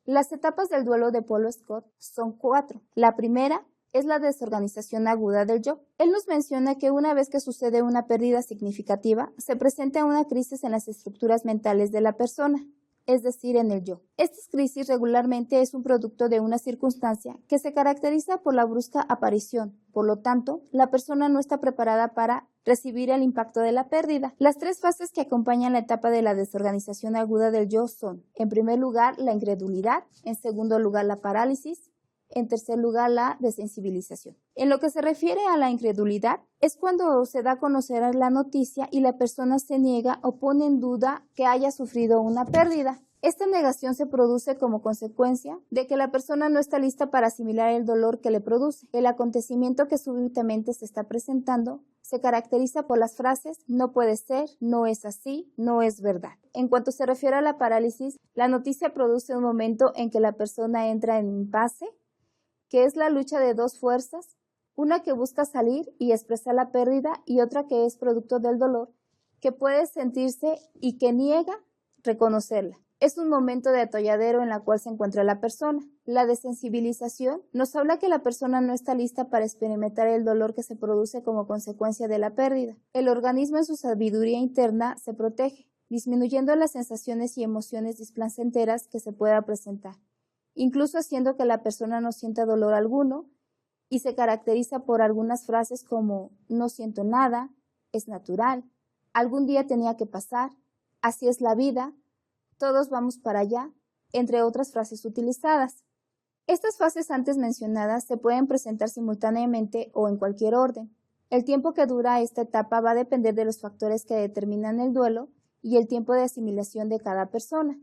Las etapas del duelo de Paul Scott son 4. La primera es la desorganización aguda del yo. Él nos menciona que una vez que sucede una pérdida significativa, se presenta una crisis en las estructuras mentales de la persona, es decir, en el yo. Esta crisis regularmente es un producto de una circunstancia que se caracteriza por la brusca aparición. Por lo tanto, la persona no está preparada para recibir el impacto de la pérdida. Las 3 fases que acompañan la etapa de la desorganización aguda del yo son, en primer lugar, la incredulidad, en segundo lugar, la parálisis, en tercer lugar, la desensibilización. En lo que se refiere a la incredulidad, es cuando se da a conocer la noticia y la persona se niega o pone en duda que haya sufrido una pérdida. Esta negación se produce como consecuencia de que la persona no está lista para asimilar el dolor que le produce. El acontecimiento que súbitamente se está presentando se caracteriza por las frases "no puede ser", "no es así", "no es verdad". En cuanto se refiere a la parálisis, la noticia produce un momento en que la persona entra en impasse, que es la lucha de 2 fuerzas, una que busca salir y expresar la pérdida y otra que es producto del dolor, que puede sentirse y que niega reconocerla. Es un momento de atolladero en la cual se encuentra la persona. La desensibilización nos habla que la persona no está lista para experimentar el dolor que se produce como consecuencia de la pérdida. El organismo en su sabiduría interna se protege, disminuyendo las sensaciones y emociones displacenteras que se pueda presentar, incluso haciendo que la persona no sienta dolor alguno, y se caracteriza por algunas frases como "no siento nada", "es natural", "algún día tenía que pasar", "así es la vida", "todos vamos para allá", entre otras frases utilizadas. Estas fases antes mencionadas se pueden presentar simultáneamente o en cualquier orden. El tiempo que dura esta etapa va a depender de los factores que determinan el duelo y el tiempo de asimilación de cada persona.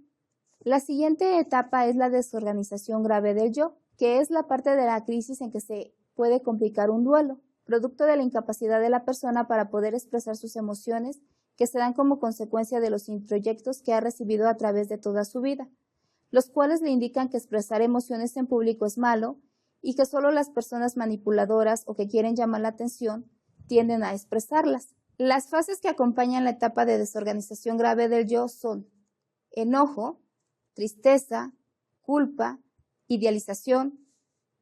La siguiente etapa es la desorganización grave del yo, que es la parte de la crisis en que se puede complicar un duelo, producto de la incapacidad de la persona para poder expresar sus emociones que se dan como consecuencia de los introyectos que ha recibido a través de toda su vida, los cuales le indican que expresar emociones en público es malo y que solo las personas manipuladoras o que quieren llamar la atención tienden a expresarlas. Las fases que acompañan la etapa de desorganización grave del yo son enojo, tristeza, culpa, idealización,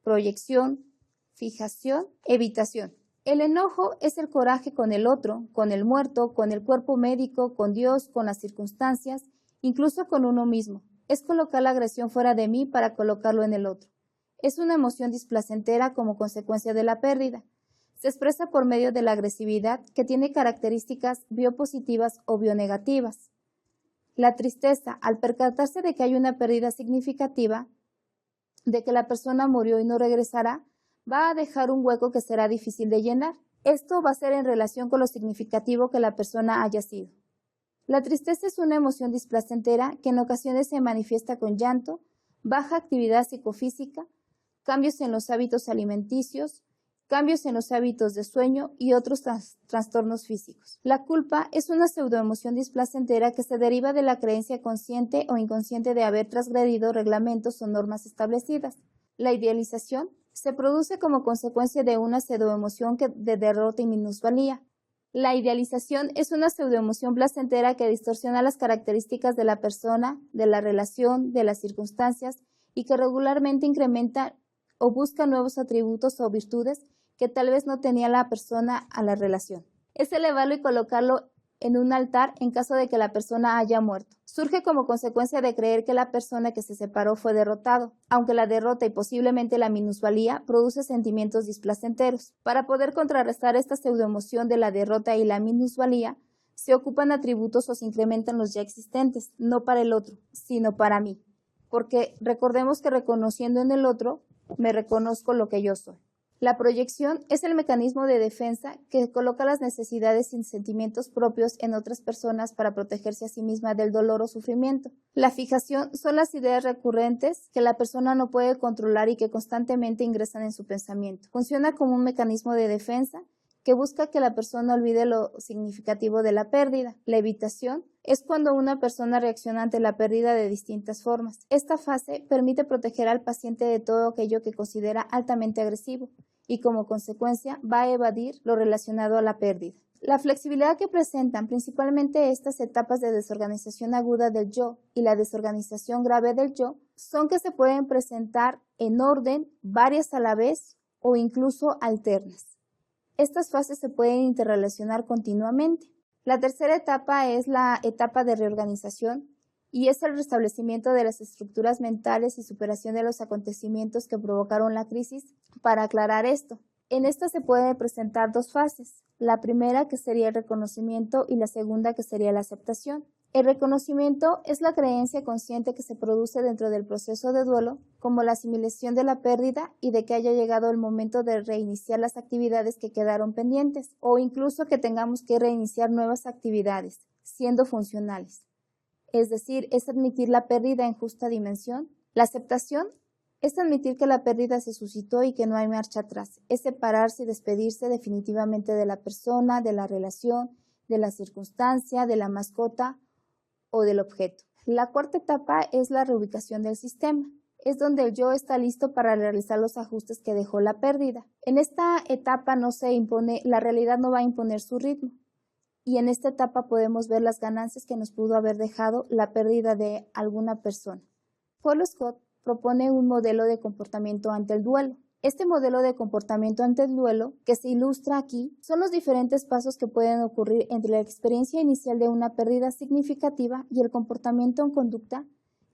proyección, fijación, evitación. El enojo es el coraje con el otro, con el muerto, con el cuerpo médico, con Dios, con las circunstancias, incluso con uno mismo. Es colocar la agresión fuera de mí para colocarlo en el otro. Es una emoción displacentera como consecuencia de la pérdida. Se expresa por medio de la agresividad que tiene características biopositivas o bionegativas. La tristeza, al percatarse de que hay una pérdida significativa, de que la persona murió y no regresará, va a dejar un hueco que será difícil de llenar. Esto va a ser en relación con lo significativo que la persona haya sido. La tristeza es una emoción displacentera que en ocasiones se manifiesta con llanto, baja actividad psicofísica, cambios en los hábitos alimenticios, cambios en los hábitos de sueño y otros trastornos físicos. La culpa es una pseudoemoción displacentera que se deriva de la creencia consciente o inconsciente de haber transgredido reglamentos o normas establecidas. La idealización se produce como consecuencia de una pseudoemoción de derrota y minusvalía. La idealización es una pseudoemoción placentera que distorsiona las características de la persona, de la relación, de las circunstancias y que regularmente incrementa o busca nuevos atributos o virtudes que tal vez no tenía la persona a la relación. Es elevarlo y colocarlo en un altar en caso de que la persona haya muerto. Surge como consecuencia de creer que la persona que se separó fue derrotado, aunque la derrota y posiblemente la minusvalía produce sentimientos displacenteros. Para poder contrarrestar esta pseudoemoción de la derrota y la minusvalía, se ocupan atributos o se incrementan los ya existentes, no para el otro, sino para mí. Porque recordemos que reconociendo en el otro, me reconozco lo que yo soy. La proyección es el mecanismo de defensa que coloca las necesidades y sentimientos propios en otras personas para protegerse a sí misma del dolor o sufrimiento. La fijación son las ideas recurrentes que la persona no puede controlar y que constantemente ingresan en su pensamiento. Funciona como un mecanismo de defensa que busca que la persona olvide lo significativo de la pérdida. La evitación es cuando una persona reacciona ante la pérdida de distintas formas. Esta fase permite proteger al paciente de todo aquello que considera altamente agresivo y como consecuencia va a evadir lo relacionado a la pérdida. La flexibilidad que presentan principalmente estas etapas de desorganización aguda del yo y la desorganización grave del yo son que se pueden presentar en orden, varias a la vez o incluso alternas. Estas fases se pueden interrelacionar continuamente. La tercera etapa es la etapa de reorganización y es el restablecimiento de las estructuras mentales y superación de los acontecimientos que provocaron la crisis. Para aclarar esto, en esta se pueden presentar dos fases, la primera que sería el reconocimiento y la segunda que sería la aceptación. El reconocimiento es la creencia consciente que se produce dentro del proceso de duelo, como la asimilación de la pérdida y de que haya llegado el momento de reiniciar las actividades que quedaron pendientes, o incluso que tengamos que reiniciar nuevas actividades, siendo funcionales. Es decir, es admitir la pérdida en justa dimensión. La aceptación es admitir que la pérdida se suscitó y que no hay marcha atrás. Es separarse y despedirse definitivamente de la persona, de la relación, de la circunstancia, de la mascota o del objeto. La cuarta etapa es la reubicación del sistema. Es donde el yo está listo para realizar los ajustes que dejó la pérdida. En esta etapa no se impone, la realidad no va a imponer su ritmo. Y en esta etapa podemos ver las ganancias que nos pudo haber dejado la pérdida de alguna persona. Paul Scott propone un modelo de comportamiento ante el duelo. Este modelo de comportamiento ante el duelo, que se ilustra aquí, son los diferentes pasos que pueden ocurrir entre la experiencia inicial de una pérdida significativa y el comportamiento en conducta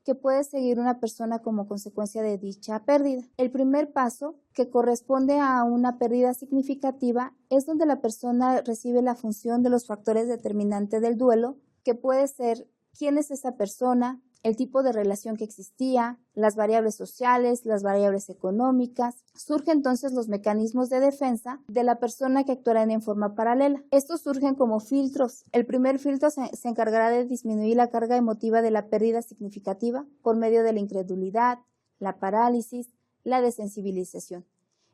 que puede seguir una persona como consecuencia de dicha pérdida. El primer paso, que corresponde a una pérdida significativa, es donde la persona recibe la función de los factores determinantes del duelo, que puede ser quién es esa persona, el tipo de relación que existía, las variables sociales, las variables económicas. Surgen entonces los mecanismos de defensa de la persona que actuarán en forma paralela. Estos surgen como filtros. El primer filtro se encargará de disminuir la carga emotiva de la pérdida significativa por medio de la incredulidad, la parálisis, la desensibilización.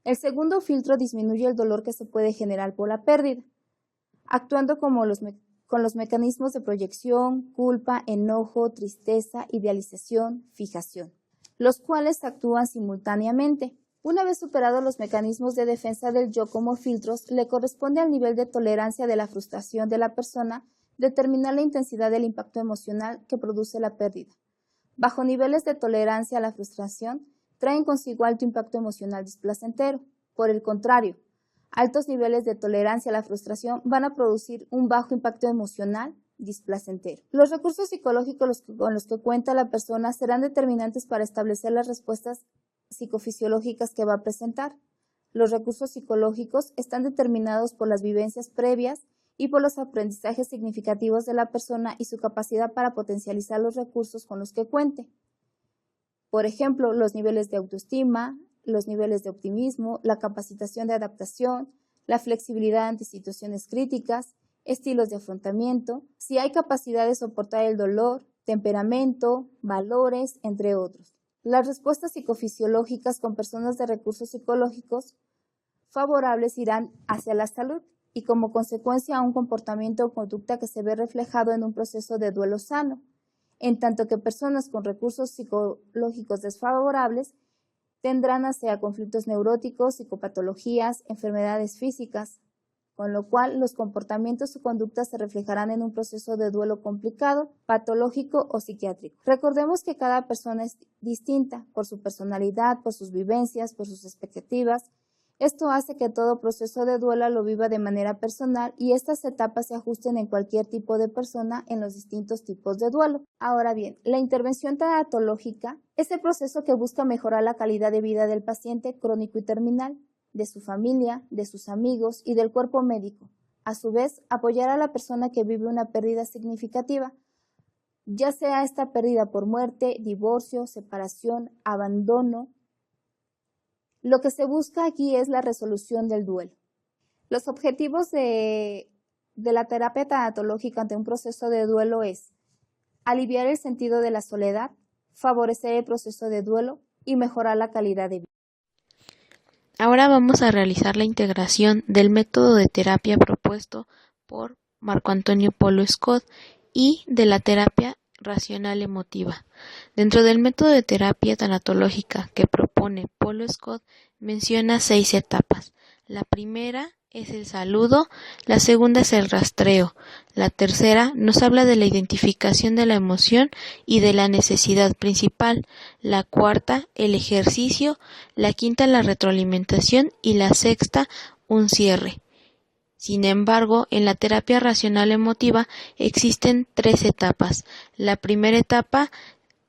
El segundo filtro disminuye el dolor que se puede generar por la pérdida, actuando con los mecanismos de proyección, culpa, enojo, tristeza, idealización, fijación, los cuales actúan simultáneamente. Una vez superados los mecanismos de defensa del yo como filtros, le corresponde al nivel de tolerancia de la frustración de la persona determinar la intensidad del impacto emocional que produce la pérdida. Bajo niveles de tolerancia a la frustración, traen consigo alto impacto emocional displacentero. Por el contrario, altos niveles de tolerancia a la frustración van a producir un bajo impacto emocional displacentero. Los recursos psicológicos con los que cuenta la persona serán determinantes para establecer las respuestas psicofisiológicas que va a presentar. Los recursos psicológicos están determinados por las vivencias previas y por los aprendizajes significativos de la persona y su capacidad para potencializar los recursos con los que cuente. Por ejemplo, los niveles de autoestima, los niveles de optimismo, la capacitación de adaptación, la flexibilidad ante situaciones críticas, estilos de afrontamiento, si hay capacidad de soportar el dolor, temperamento, valores, entre otros. Las respuestas psicofisiológicas con personas de recursos psicológicos favorables irán hacia la salud y como consecuencia a un comportamiento o conducta que se ve reflejado en un proceso de duelo sano, en tanto que personas con recursos psicológicos desfavorables tendrán hacia conflictos neuróticos, psicopatologías, enfermedades físicas, con lo cual los comportamientos o conductas se reflejarán en un proceso de duelo complicado, patológico o psiquiátrico. Recordemos que cada persona es distinta por su personalidad, por sus vivencias, por sus expectativas. Esto hace que todo proceso de duelo lo viva de manera personal y estas etapas se ajusten en cualquier tipo de persona en los distintos tipos de duelo. Ahora bien, la intervención tanatológica es el proceso que busca mejorar la calidad de vida del paciente crónico y terminal, de su familia, de sus amigos y del cuerpo médico. A su vez, apoyar a la persona que vive una pérdida significativa, ya sea esta pérdida por muerte, divorcio, separación, abandono. Lo que se busca aquí es la resolución del duelo. Los objetivos de la terapia tanatológica ante un proceso de duelo es aliviar el sentido de la soledad, favorecer el proceso de duelo y mejorar la calidad de vida. Ahora vamos a realizar la integración del método de terapia propuesto por Marco Antonio Polo Scott y de la terapia racional emotiva. Dentro del método de terapia tanatológica que propone Polo Scott menciona 6 etapas. La primera es el saludo, la segunda es el rastreo, la tercera nos habla de la identificación de la emoción y de la necesidad principal, la cuarta el ejercicio, la quinta la retroalimentación y la sexta un cierre. Sin embargo, en la terapia racional emotiva existen 3 etapas. La primera etapa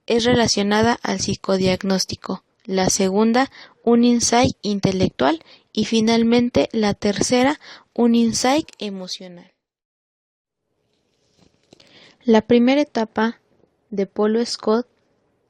es relacionada al psicodiagnóstico, la segunda un insight intelectual y finalmente la tercera un insight emocional. La primera etapa de Polo Scott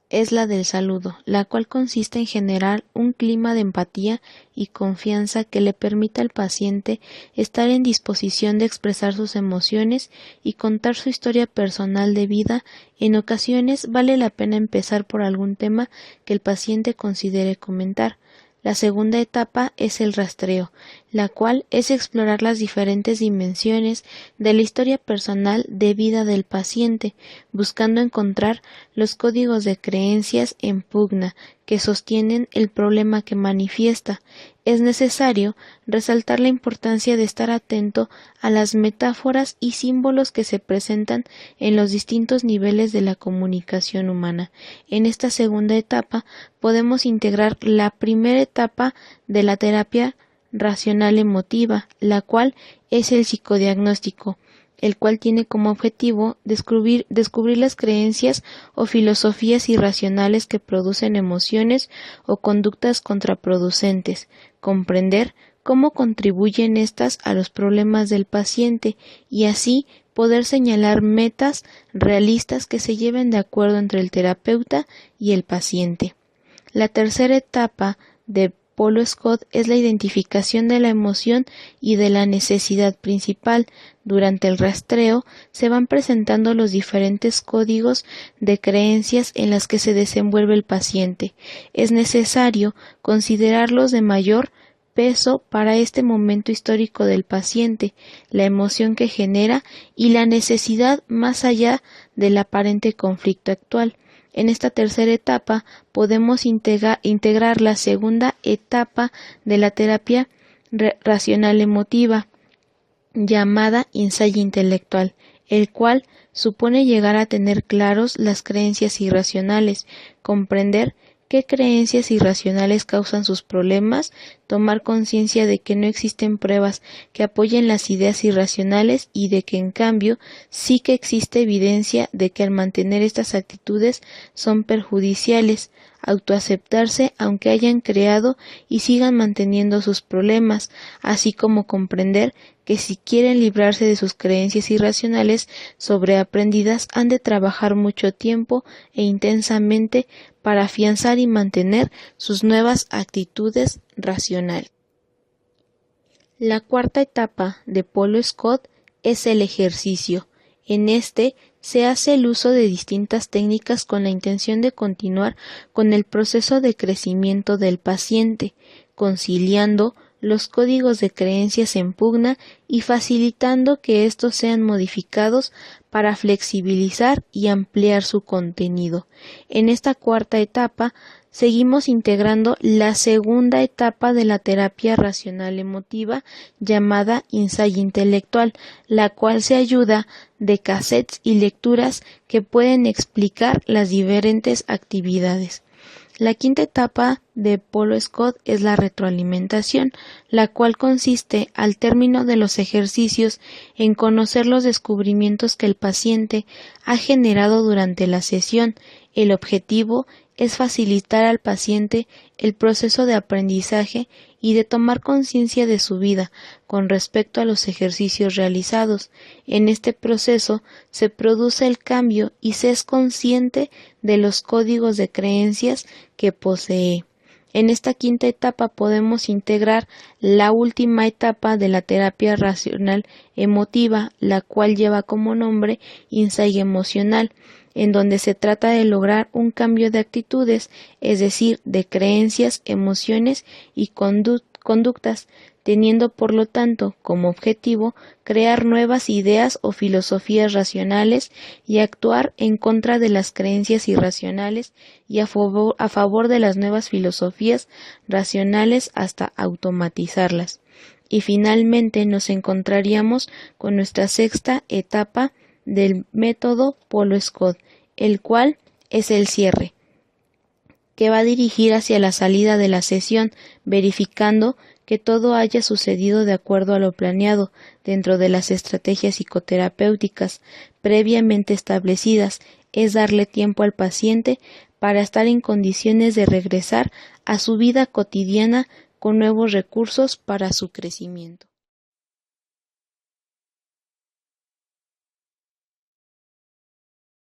es la del saludo, la cual consiste en generar un clima de empatía y confianza que le permita al paciente estar en disposición de expresar sus emociones y contar su historia personal de vida. En ocasiones vale la pena empezar por algún tema que el paciente considere comentar. La segunda etapa es el rastreo, la cual es explorar las diferentes dimensiones de la historia personal de vida del paciente, buscando encontrar los códigos de creencias en pugna que sostienen el problema que manifiesta. Es necesario resaltar la importancia de estar atento a las metáforas y símbolos que se presentan en los distintos niveles de la comunicación humana. En esta segunda etapa podemos integrar la primera etapa de la terapia racional emotiva, la cual es el psicodiagnóstico, el cual tiene como objetivo descubrir las creencias o filosofías irracionales que producen emociones o conductas contraproducentes, comprender cómo contribuyen estas a los problemas del paciente y así poder señalar metas realistas que se lleven de acuerdo entre el terapeuta y el paciente. La tercera etapa de Polo Scott es la identificación de la emoción y de la necesidad principal. Durante el rastreo se van presentando los diferentes códigos de creencias en las que se desenvuelve el paciente. Es necesario considerarlos de mayor peso para este momento histórico del paciente, la emoción que genera y la necesidad más allá del aparente conflicto actual. En esta tercera etapa podemos integrar la segunda etapa de la terapia racional emotiva, llamada insight intelectual, el cual supone llegar a tener claros las creencias irracionales, comprender qué creencias irracionales causan sus problemas, tomar conciencia de que no existen pruebas que apoyen las ideas irracionales y de que en cambio sí que existe evidencia de que al mantener estas actitudes son perjudiciales, autoaceptarse aunque hayan creado y sigan manteniendo sus problemas, así como comprender que si quieren librarse de sus creencias irracionales sobreaprendidas han de trabajar mucho tiempo e intensamente para afianzar y mantener sus nuevas actitudes racionales. La cuarta etapa de Polo Scott es el ejercicio. En este se hace el uso de distintas técnicas con la intención de continuar con el proceso de crecimiento del paciente, conciliando los códigos de creencias en pugna y facilitando que estos sean modificados para flexibilizar y ampliar su contenido. En esta cuarta etapa seguimos integrando la segunda etapa de la terapia racional emotiva llamada insight intelectual, la cual se ayuda de cassettes y lecturas que pueden explicar las diferentes actividades. La quinta etapa de Polo Scott es la retroalimentación, la cual consiste, al término de los ejercicios, en conocer los descubrimientos que el paciente ha generado durante la sesión. El objetivo es facilitar al paciente el proceso de aprendizaje y de tomar conciencia de su vida con respecto a los ejercicios realizados. En este proceso se produce el cambio y se es consciente de los códigos de creencias que posee. En esta quinta etapa podemos integrar la última etapa de la terapia racional emotiva, la cual lleva como nombre insight emocional, en donde se trata de lograr un cambio de actitudes, es decir, de creencias, emociones y conductas, teniendo por lo tanto como objetivo crear nuevas ideas o filosofías racionales y actuar en contra de las creencias irracionales y a favor de las nuevas filosofías racionales hasta automatizarlas. y finalmente nos encontraríamos con nuestra sexta etapa del método Polo-Scott, el cual es el cierre, que va a dirigir hacia la salida de la sesión, verificando que todo haya sucedido de acuerdo a lo planeado dentro de las estrategias psicoterapéuticas previamente establecidas, es darle tiempo al paciente para estar en condiciones de regresar a su vida cotidiana con nuevos recursos para su crecimiento.